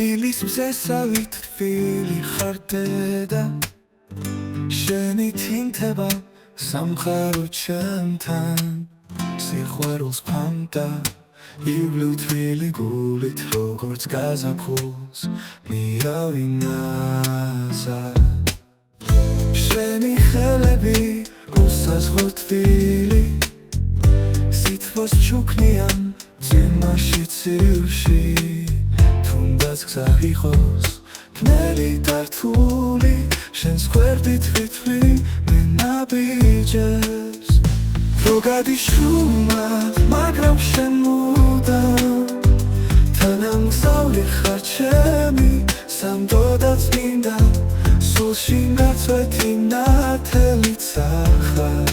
თბილის მზესავით თბილი ხარ დედა შენი თინთება სამყარო ჩემთან სიყვარულს ფანტა იბლუ თბილი გულით როგორც გაზაფხულს მირავინაზა შენი ხელები უსაზღრო თბილი სითბოს ჩუქნიან ძიმაში ცივში თუნდაც გზა იყოს ბნელი დართული შენს გვერდით ვითვლი მე ნაბიჯებს რო გადიშუმა მაგრამ შენ მუდამ თანამგზავრი ხარ ჩემი სამდოდა წმინდა სულში ნაცვეთი ნათელი ცახარ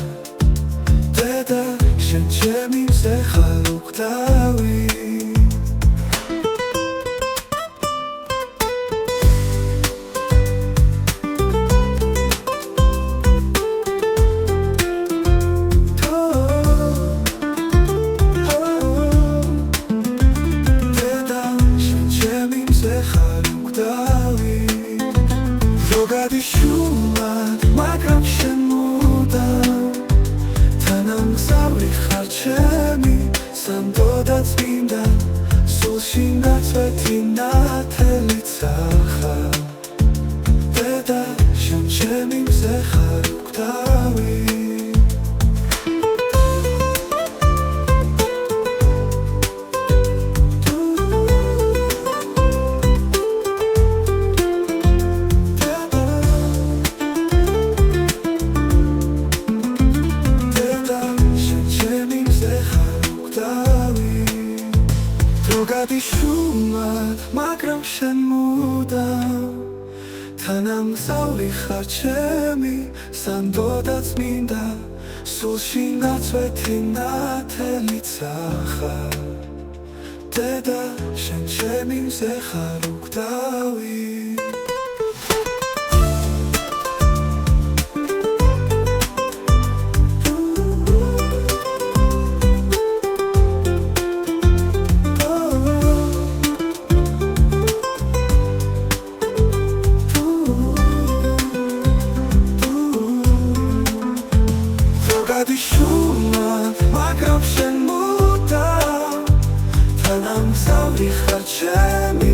დედა შენ ჩემი მზე ხარ უკვდავი გადიშუმა მაგრამ შენ მუდამ თანამგზავრი ხარ ჩემი სამდოდა წმინდა სულში ნაცვეთი ნათელი ცახარ დედა შენ ჩემი მზე ხარ უკვდავი გადიშუმა მაგრამ შენ მუდამ თანამგზავრი ხარ ჩემი სამდოდა წმინდა სულში ნაცვეთი ნათელი ცახარ დედა შენ ჩემი მზე ხარ უკვდავი გადიშუმა მაგრამ შენ მუდამ თანამგზავრი ხარ ჩემი